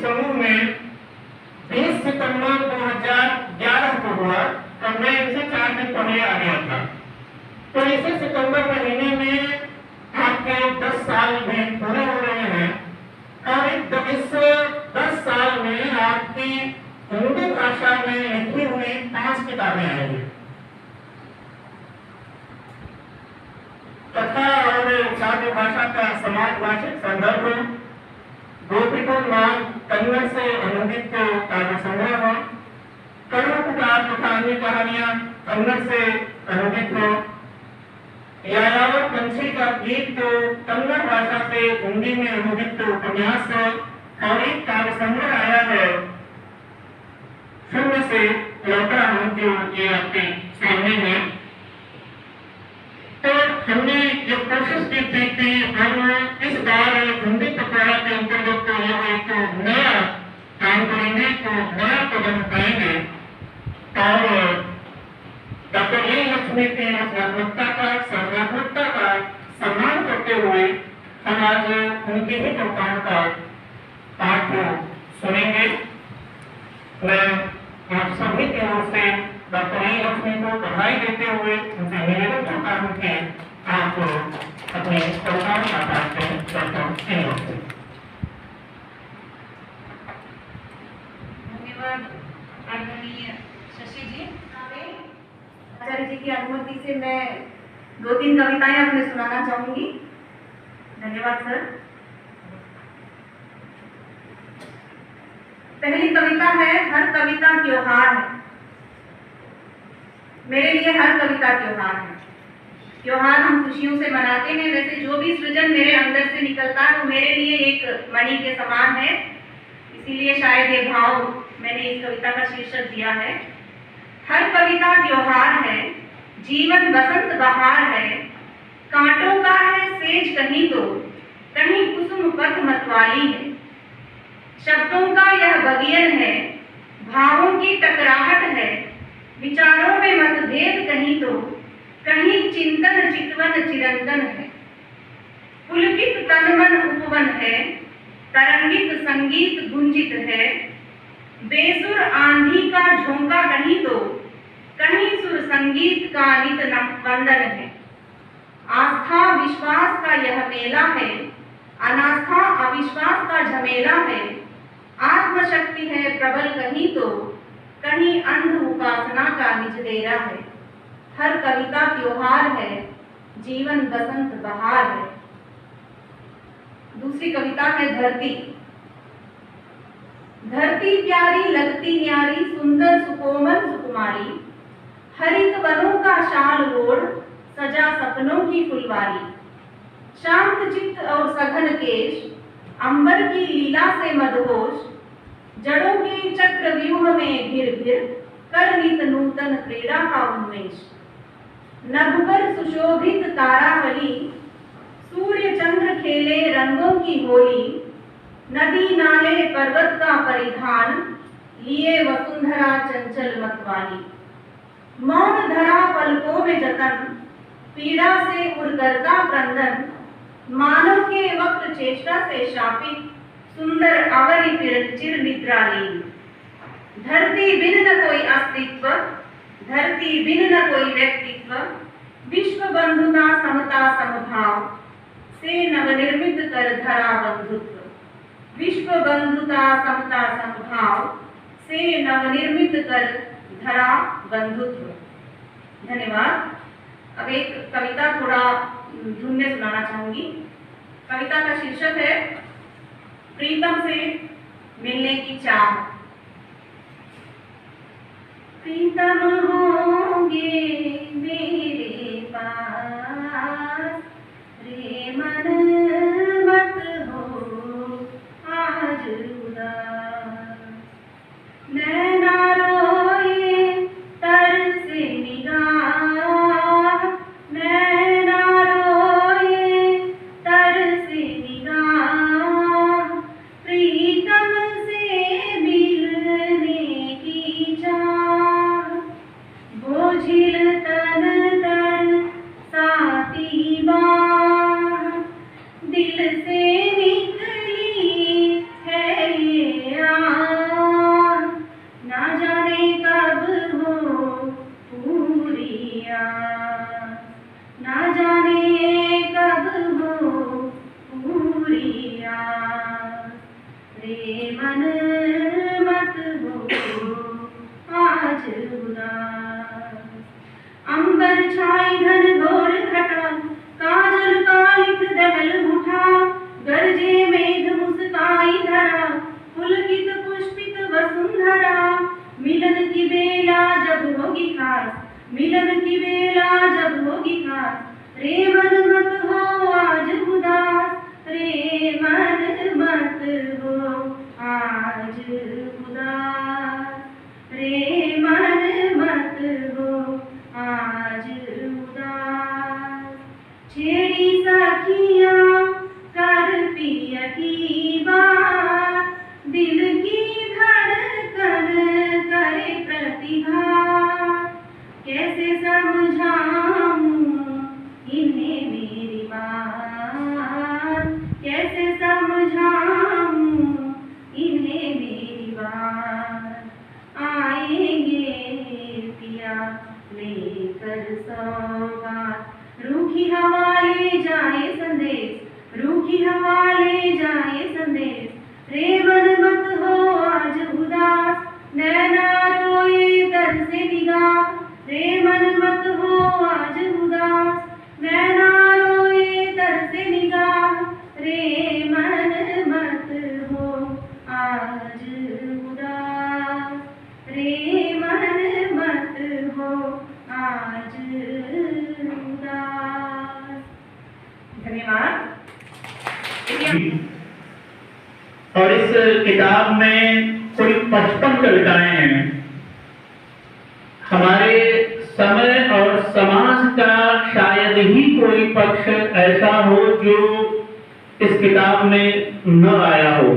समूह में 20 सितंबर 2011 को हुआ, और मैं इनसे 4 दिन पहले आ गया था। तो इसी सितंबर महीने में आपके 10 साल भी पूरे हो रहे हैं, और इस 10 साल में आपकी हिंदी भाषा में लिखी हुई 5 किताबें आएंगी। कथा और काव्य भाषा का समाज भाषिक संदर्भ, गोपीकुमार कन्नड़ से अनुदित काव्य संग्रह है, कर्णकुटार तथा अन्य कहानियां कन्नड़ से अनुदित है, यायावर पंछी का गीत कन्नड़ भाषा से हिंदी में अनुदित उपन्यास है, और एक काव्य संग्रह आया है फिल्म से लौटा हूं जो ये आपके सामने है। तो हमने जो कोशिश की थी कि हम इस बार हिंदी पखवाड़ा के अंतर्गत एक नया काम करेंगे, तो नया कदम उठाएंगे, और डॉक्टर ए लक्ष्मी की रचनात्मकता का, सर्वनात्मकता का सम्मान करते हुए हम आज उनकी ही कविताओं का पाठ सुनेंगे। मैं आप सभी की ओर से डॉक्टर ए लक्ष्मी को बधाई देते हुए उनसे निवेदन करता हूं कि आप अपनी कविताओं का पाठ करें। Doctor A Lakshmi. धन्यवाद आदरणीय शशि जी। आचार्य जी की अनुमति से मैं 2-3 कविताएं आपने सुनाना चाहूंगी। धन्यवाद सर। पहली कविता है, हर कविता त्योहार है। मेरे लिए हर कविता त्योहार है। त्योहार हम खुशियों से मनाते हैं, वैसे जो भी सृजन मेरे अंदर से निकलता है वो मेरे लिए एक मणि के समान है। इसीलिए शायद ये भाव मैंने इस कविता का शीर्षक दिया है। हर कविता त्योहार है, जीवन बसंत बहार है, कांटों का है सेज कहीं तो, कहीं कुसुम पथ मतवाली है। शब्दों का यह बगियन है, भावों की टकराहट है, विचारों में मतभेद कहीं तो, कहीं चिंतन चितवन चिरंतन है। पुलकित तन मन उपवन है, तरंगित संगीत गुंजित है, बेसुर आंधी का झोंका कहीं तो, कहीं सुर संगीत का नित वंदन है। आस्था विश्वास का यह मेला है, अनास्था अविश्वास का झमेला है। आत्मशक्ति है प्रबल कहीं तो, कहीं अंध उपासना का निज डेरा है। हर कविता त्योहार है, जीवन बसंत बहार है। दूसरी कविता है धरती। धरती प्यारी लगती न्यारी, सुंदर सुकोमल सुकुमारी, हरित वनों का शाल ओढ़ सजा सपनों की फुलवारी। शांत चित्त और सघन केश, अंबर की लीला से मदहोश, जड़ों के चक्र व्यूह में घिर घिर कर नित नूतन क्रीड़ा का उन्मेष। नभ पर सुशोभित तारावली, सूर्य चंद्र खेले रंगों की होली। नदी नाले पर्वत का परिधान, लिए वसुंधरा चंचल मतवाली। मौन धरा पलकों में जतन, पीड़ा से उर्गरता क्रंदन। मानव के वक्त चेष्टा से शापित, सुंदर अवरी फिर चिर निद्रालीन। धरती बिन न कोई अस्तित्व, धरती बिन न कोई व्यक्तित्व। विश्व बंधुता समता समभाव, से नवनिर्मित कर धरा बंधुत्व। विश्व बंधुता समता समभाव, से नवनिर्मित कर धरा बंधुत्व। धन्यवाद। अब एक कविता थोड़ा धुन में सुनाना चाहूंगी। कविता का शीर्षक है प्रीतम से मिलने की चाह। प्रीतम होंगे मेरे पास, रे मन मत हो आज उदास। नैना रोए तरसे निगाह, नैना रोए तरसे निगाह। प्रीतम से मिलने की चाह, बोझिल छाई धन घोर घटा, काजल कालिक दहल उठा, गरजे मेघ मुस्काई धरा, पुलकित पुष्पित वसुंधरा। मिलन की बेला जब होगी खास, मिलन की बेला जब होगी खास, रे मन मत हो आज उदास, रे मन मत हो आज उदास, रे मन मत हो आज उदास। छेड़ी सखियाँ कर पिया की बात, दिल की धड़कन करे प्रतिघात, कैसे समझाऊं इन्हें मेरी बात, कैसे समझाऊं इन्हें मेरी बात। आएंगे पिया लेकर सौगात, रूखी हवा ले जाए संदेश, रूखी हवा ले जाए संदेश, रे मन मत हो आज उदास, नैना रोए दर से निगाह, रे मन मत हो आज उदास, नैना रोए दर से निगाह, रे मन मत हो आज उदास, रे मन मत हो आज उदास। धन्यवाद। और इस किताब में कुल 55 कविताएं हैं। हमारे समय और समाज का शायद ही कोई पक्ष ऐसा हो जो इस किताब में न आया हो,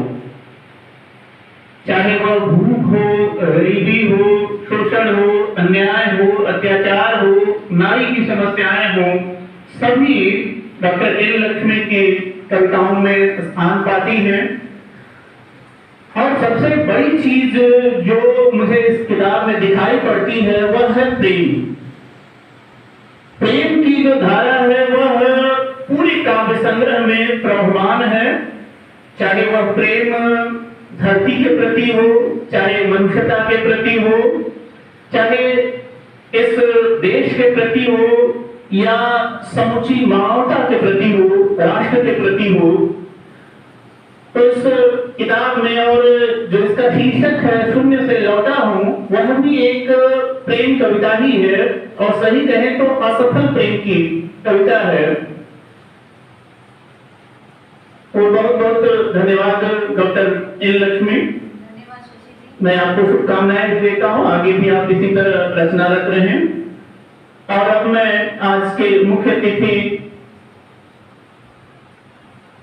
चाहे वह भूख हो, गरीबी हो, शोषण हो, अन्याय हो, अत्याचार हो, नारी की समस्याएं हो, सभी डॉक्टर एल लक्ष्मी की कविताओं में स्थान पाती हैं। और सबसे बड़ी चीज जो मुझे इस किताब में दिखाई पड़ती है वह है प्रेम। प्रेम की जो धारा है वह पूरी काव्य संग्रह में प्रवहमान है, चाहे वह प्रेम धरती के प्रति हो, चाहे मनुष्यता के प्रति हो, चाहे इस देश के प्रति हो, या समुची मानवता के प्रति हो, राष्ट्र के प्रति हो। तो इस किताब में, और जो इसका शीर्षक है शून्य से लौटा हूं, वह भी एक प्रेम कविता ही है, और सही कहें तो असफल प्रेम की कविता है। तो बहुत बहुत धन्यवाद डॉक्टर एल लक्ष्मी। धन्यवाद शशि जी। मैं आपको शुभकामनाएं देता हूं, आगे भी आप इसी तरह रचनारत रहें। और अब मैं आज के मुख्य अतिथि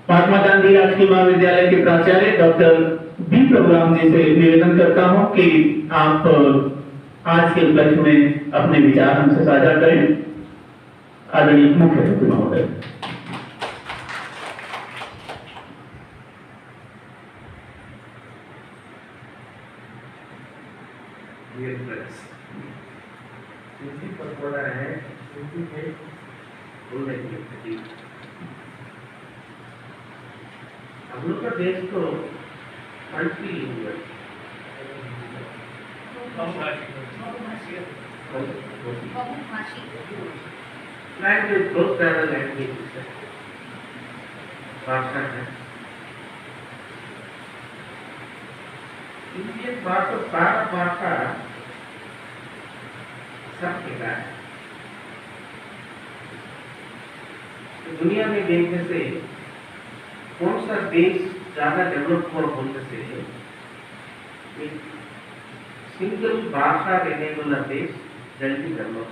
महात्मा गांधी राजकीय महाविद्यालय के प्राचार्य डॉक्टर बी प्रभुराम जी से निवेदन करता हूं कि आप आज के उपलक्ष्य में अपने विचार हमसे साझा करें। आदरणीय मुख्य अतिथि महोदय। हिंदी पखवाड़ा है, हिंदी में बोलने की स्थिति। हम लोग का देश तो मल्टीलिंगुअल, लैंग्वेज बहुत सारा लैंग्वेज है, भाषा है। इंडियन भाषा, सारा भाषा सबके है। दुनिया में देखने से कौन सा देश ज्यादा डेवलप हुआ बोलने से एक सिंगल भाषा रहने वाला देश जल्दी डेवलप।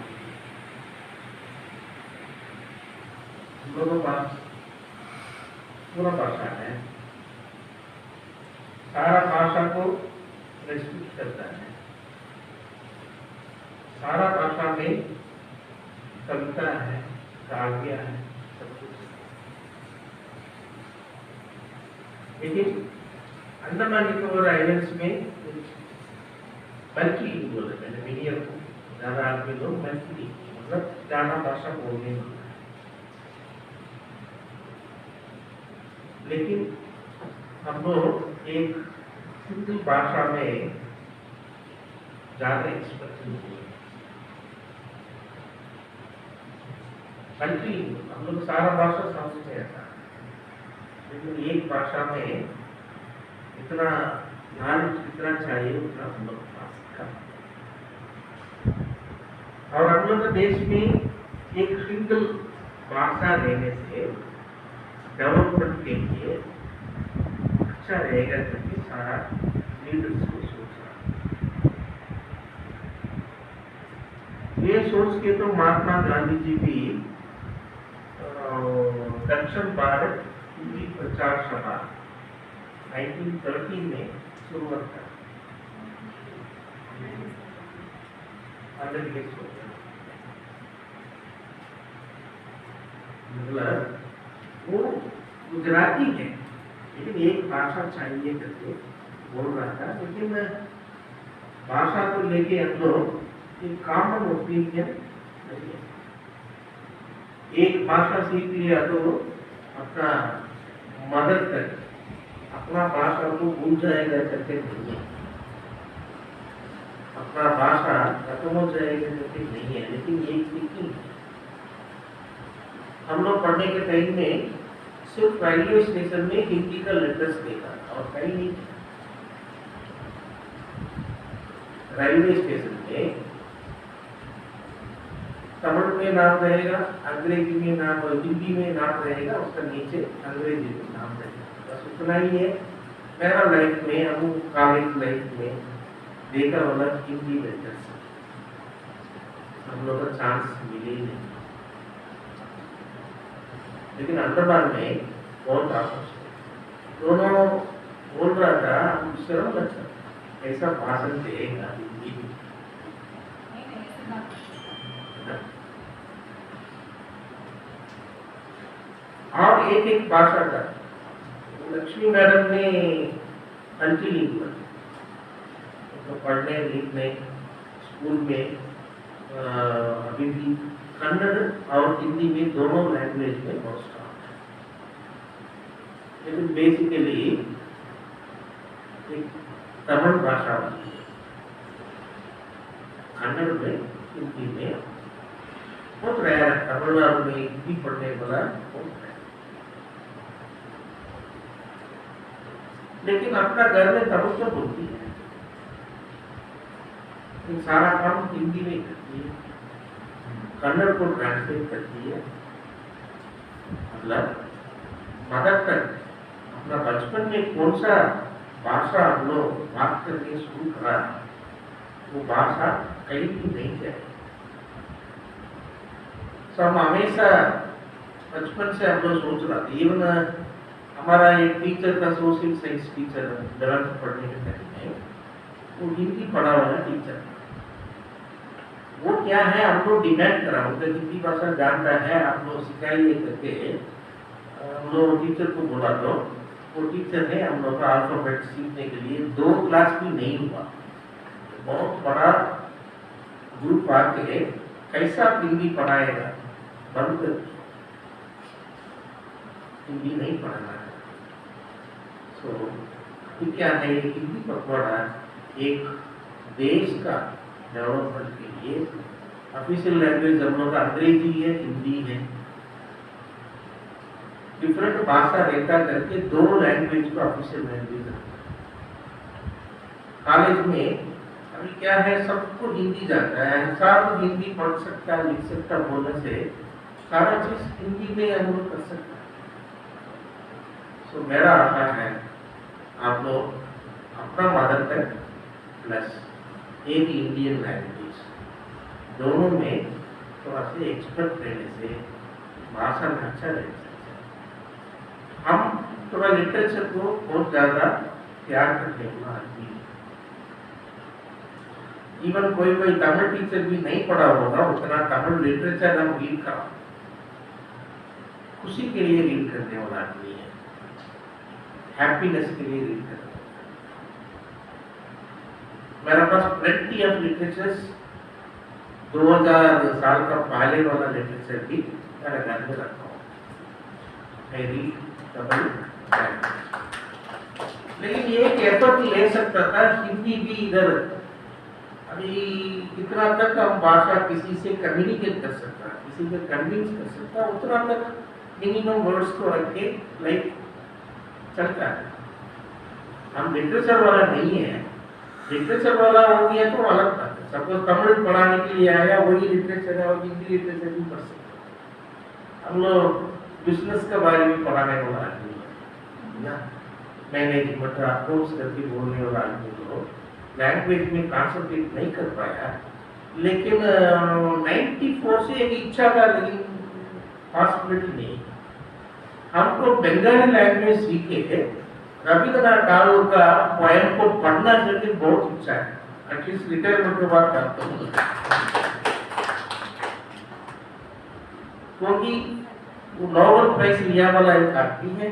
हम लोगों के पास पूरा भाषा है, सारा भाषा को रेस्पेक्ट करता है, सारा भाषा में कविता है, काव्य है, सब कुछ। लेकिन अंडमान निकोबार आइलैंड्स में बल्कि बोलते हैं, मीडिया को ज्यादा आदमी लोग बल्कि मतलब ज्यादा भाषा बोलने वाला है। लेकिन हम लोग एक सिंगल भाषा में ज्यादा एक्सपर्ट नहीं हुए। कंट्री हम लोग सारा भाषा समझते हैं ऐसा, लेकिन एक भाषा में इतना नॉलेज कितना चाहिए उतना हम लोग पास कर। और हम लोग के देश में एक सिंगल भाषा रहने से डेवलपमेंट के लिए अच्छा रहेगा क्योंकि सारा लीडर्स को सोच रहा। ये सोच के तो महात्मा गांधी जी भी दक्षिण भारत हिंदी प्रचार सभा 1930 में शुरुआत कर मतलब वो गुजराती है लेकिन एक भाषा चाहिए करके बोल रहा था, लेकिन भाषा को लेके हम लोग एक कॉमन ओपिनियन नहीं है। एक भाषा सीख लिया तो अपना मदद कर अपना भाषा को भूल जाएगा करके नहीं है, अपना भाषा खत्म हो जाएगा करके नहीं है, लेकिन ये सीखी हम लोग पढ़ने के टाइम में सिर्फ रेलवे स्टेशन में हिंदी का लेटर्स देखा और कहीं नहीं। रेलवे स्टेशन में तमिल में नाम रहेगा, अंग्रेजी में नाम, हिंदी में नाम रहेगा, उसका नीचे अंग्रेजी में नाम रहेगा, बस उतना ही है। मेरा लाइफ में हम कॉलेज लाइफ में देखा वाला हिंदी लेटर्स हम लोग का चांस मिले ही नहीं, लेकिन अंडमान में बहुत आपस दोनों बोल रहा था, हम शर्म लगता ऐसा भाषण देगा हिंदी में। और एक एक भाषा का लक्ष्मी मैडम ने कंटिन्यू किया तो पढ़ने लिखने स्कूल में अभी भी कन्नड़ और हिंदी में दोनों लैंग्वेज में बहुत स्ट्रांग है, लेकिन बेसिकली एक तमिल भाषा वाली है, कन्नड़ में हिंदी में बहुत रेयर है, तमिलनाडु में हिंदी पढ़ने वाला बहुत रेयर, लेकिन अपना घर में तमिल तो बोलती है, सारा काम हिंदी में करती है, कन्नड़ को ट्रांसलेट करती है, मतलब मदर टंग। अपना बचपन में कौन सा भाषा हम लोग बात करके शुरू करा वो भाषा कहीं भी नहीं जाए। तो हम हमेशा बचपन से हम लोग सोच रहा था, इवन हमारा एक टीचर था, सोशल साइंस टीचर 11th पढ़ने के टाइम में, वो हिंदी पढ़ा वाला टीचर। वो क्या है, हम लोग डिमांड करा, उनका हिंदी भाषा जानता है, आप लोग सिखाइए करके हम लोग टीचर को बोला, तो वो टीचर ने हम लोग का अल्फाबेट सीखने के लिए 2 क्लास भी नहीं हुआ, बहुत बड़ा ग्रुप आके कैसा हिंदी पढ़ाएगा, बंद हिंदी नहीं पढ़ना है। तो क्या है, हिंदी पखवाड़ा एक देश का डेवलपमेंट के लिए ऑफिशियल लैंग्वेज हम लोग का अंग्रेजी है, हिंदी है, डिफरेंट भाषा रहता करके 2 लैंग्वेज को ऑफिशियल लैंग्वेज कॉलेज में अभी क्या है, सबको हिंदी जाता है, सब हिंदी पढ़ सकता है, लिख सकता, बोलने से सारा चीज हिंदी में हम लोग कर सकते हैं। तो मेरा आशा है आप लोग अपना मदर टंग प्लस एक इंडियन लैंग्वेज दोनों में थोड़ा से एक्सपर्ट रहने से भाषा में अच्छा रह सकता है। हम थोड़ा लिटरेचर को बहुत ज्यादा प्यार करने वाला आदमी, इवन कोई तमिल टीचर भी नहीं पढ़ा होगा उतना तमिल लिटरेचर हम रीड करा, खुशी के लिए रीड करने वाला आदमी है, हैप्पीनेस के लिए रीड करने। मेरे पास प्लेंटी ऑफ लिटरेचर्स 2000 साल का पहले वाला लिटरेचर भी मेरे घर में रखा हूँ, मैं रीड तमिल, लेकिन ये एफर्ट ले सकता था हिंदी भी इधर। अभी कितना तक हम भाषा किसी से कम्युनिकेट कर सकता है, किसी को कन्विंस कर सकता उतना तक मिनिमम वर्ड्स को रख के लाइक चलता है। हम लिटरेचर वाला नहीं है, लिटरेचर वाला हो गया तो अलग बात है। सपोज तमिल पढ़ाने के लिए आया, वही लिटरेचर है और हिंदी लिटरेचर भी पढ़ सकते। हम लोग बिजनेस के बारे में पढ़ाने वाला आदमी है ना, मैनेजमेंट अकाउंट्स करके बोलने वाला आदमी को लैंग्वेज में कॉन्सेंट्रेट नहीं कर पाया, लेकिन 94 से एक इच्छा था, लेकिन पॉसिबिलिटी नहीं। हमको बंगाली लैंग्वेज सीखे रविंद्रनाथ टैगोर का पोएम को पढ़ना चाहिए, बहुत इच्छा है, एटलीस्ट रिटायरमेंट के बाद करता हूँ, क्योंकि वो नोबेल प्राइज लिया वाला एक आदमी है,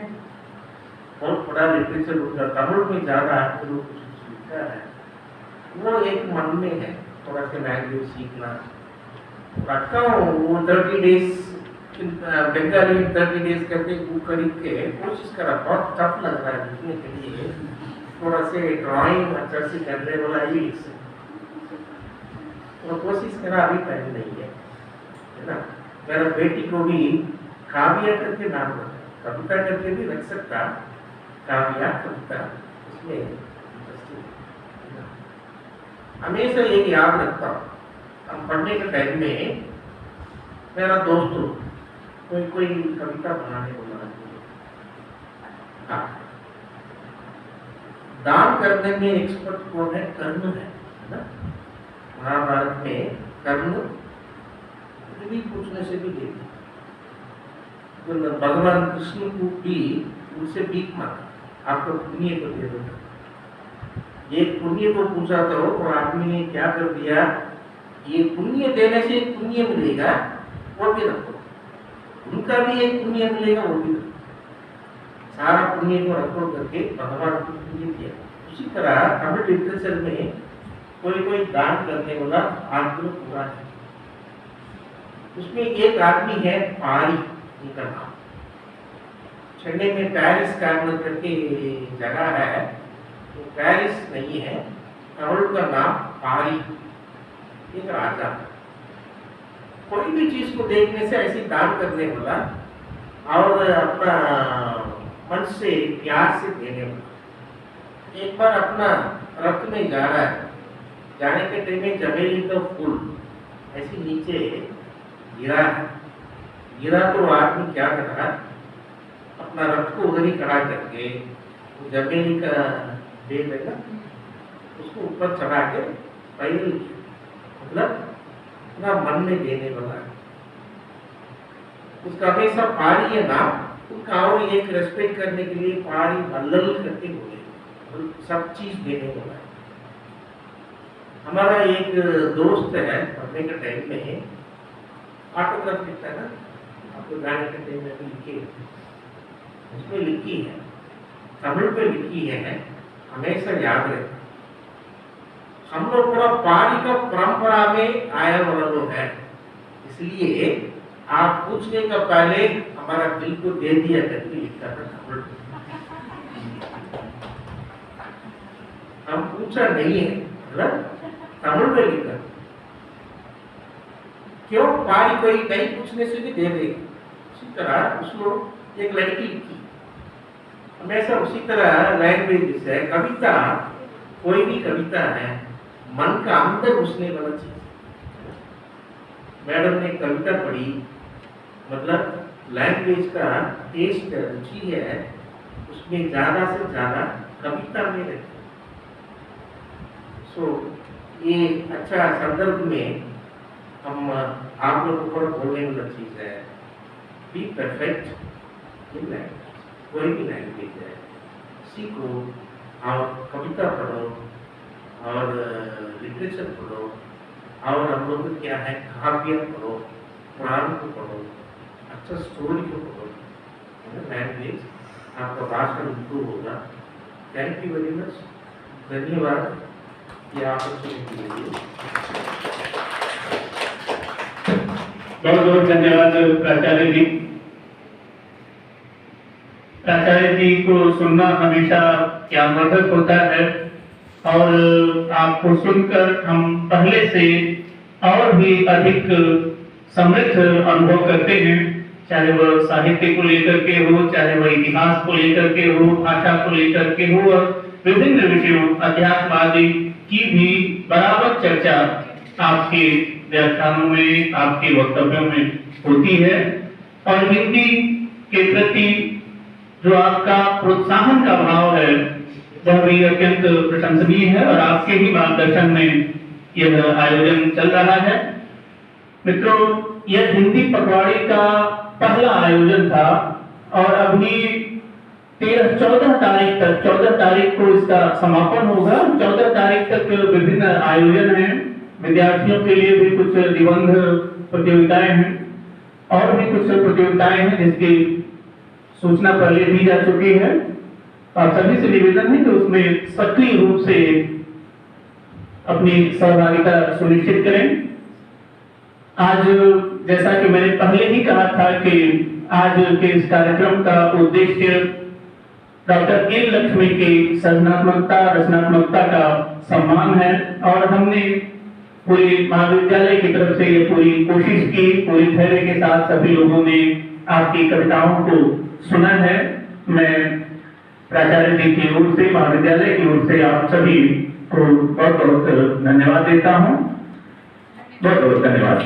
बहुत बड़ा लिटरेचर उनका, तमिल में ज्यादा आदमी लोग कुछ लिखा है, वो एक मन में है थोड़ा सा लैंग्वेज सीखना। रखा हूँ वो 30 डेज बंगाली 30 डेज करके बुक करके कोशिश करा, बहुत टफ लग रहा है लिखने के लिए, थोड़ा से ड्राइंग अच्छा से करने वाला ही लिख सकते, तो कोशिश करा, अभी टाइम नहीं है ना। मेरा बेटी को भी काव्या करके नाम रखा, कविता करके भी रख सकता, काव्या कविता, उसमें हमेशा ये याद रखता हूँ। हम पढ़ने के टाइम में मेरा दोस्त कोई कविता बनाने को लगा, हाँ, दान करने में एक्सपर्ट कौन है? कर्ण है ना। महाभारत में कर्ण भी पूछने से भी देखा, तो भगवान कृष्ण को भी उनसे भीख मांगा, आपको पुण्य को दे दो। ये पुण्य को पूछा तो आदमी ने क्या कर दिया, ये पुण्य देने से पुण्य मिलेगा वो भी रखो, उनका भी एक पुण्य मिलेगा वो भी रखो, सारा पुण्य को रखो करके भगवान को पुण्य दिया। उसी तरह तमिल लिटरेचर में कोई दान करने वाला आदमी पूरा है। उसमें एक आदमी है पारी, उनका नाम, चेन्नई में पेरिस कार्नर करके जगह है, तो पेरिस नहीं है, तमिल का नाम पारी, एक राजा। कोई भी चीज को देखने से ऐसी दान करने वाला और अपना मन से प्यार से देने वाला। एक बार अपना रथ में जा रहा है, जाने के टाइम में चमेली का फूल ऐसे नीचे गिरा है, गिरा तो आदमी क्या कर रहा, अपना रथ को उधर ही खड़ा करके चमेली का बेल है ना, उसको ऊपर चढ़ा के पैदल, मतलब अपना मन में देने वाला है। उसका हमेशा पारी है ना, उसका और एक रेस्पेक्ट करने के लिए पारी बल्लल करके बोले, सब चीज देने वाला है। हमारा एक दोस्त है, पढ़ने के टाइम में ऑटोग्राफ लिखता है ना, आपको जाने के टाइम में भी लिखी, उसमें लिखी है, तमिल पे लिखी है, हमेशा याद रहे। हम लोग पूरा पारी का परंपरा में आया वाला लोग है, इसलिए आप पूछने का पहले हमारा दिल को दे दिया करके लिखता था तमिल। हम पूछा नहीं है, मतलब तमिल में लिखा, क्यों? पारी कोई नहीं पूछने से भी दे देगी। उसी तरह उसको एक लड़की लिखी, हमेशा उसी तरह लैंग्वेज है। कविता, कोई भी कविता है, मन का अंदर घुसने वाला चीज। मैडम ने कविता पढ़ी, मतलब लैंग्वेज का टेस्ट रुचि है, उसमें ज्यादा से ज्यादा कविता में रहती है। सो ये अच्छा संदर्भ में हम आप लोगों को बोलने वाला चीज है, बी परफेक्ट इन लैंग्वेज, कोई भी लैंग्वेज है, सीखो और कविता पढ़ो और लिटरेचर पढ़ो, और हम लोग क्या है, काव्य पढ़ो, पुराण को पढ़ो, अच्छा स्टोरी को पढ़ो, लैंग्वेज आपका भाषा इम्प्रूव होगा। थैंक यू वेरी मच, धन्यवाद ये अपॉर्चुनिटी के लिए। बहुत बहुत धन्यवाद प्राचार्य जी। प्राचार्य जी को सुनना हमेशा ज्ञानवर्धक होता है, और आपको सुनकर हम पहले से और भी अधिक समृद्ध अनुभव करते हैं, चाहे वह साहित्य को लेकर के हो, चाहे वह इतिहास को लेकर के हो, भाषा को लेकर के हो, और विभिन्न विषयों अध्यात्मवादी की भी बराबर चर्चा आपके व्याख्यानों में, आपके वक्तव्यों में होती है। और हिंदी के प्रति जो आपका प्रोत्साहन का भाव है वह भी अत्यंत प्रशंसनीय है, और आपके ही मार्गदर्शन में यह आयोजन चल रहा है। मित्रों, यह हिंदी पखवाड़े का पहला आयोजन था, और अभी 14 तारीख को इसका समापन होगा। 14 तारीख तक विभिन्न आयोजन हैं, विद्यार्थियों के लिए भी कुछ निबंध प्रतियोगिताएं हैं और भी कुछ प्रतियोगिताएं हैं जिसकी सूचना पहले दी जा चुकी है। आप सभी से निवेदन है कि उसमें सक्रिय रूप से अपनी सहभागिता सुनिश्चित करें। आज जैसा कि मैंने पहले ही कहा था कि आज के इस कार्यक्रम का उद्देश्य डॉक्टर एन लक्ष्मी की सृजनात्मकता, रचनात्मकता का सम्मान है, और हमने पूरी महाविद्यालय की तरफ से ये पूरी कोशिश की, पूरी धैर्य के साथ सभी लोगों ने आपकी कविताओं को सुना है। मैं प्राचार्य जी की ओर से, महाविद्यालय की ओर से आप सभी को बहुत बहुत धन्यवाद देता हूँ। बहुत बहुत धन्यवाद।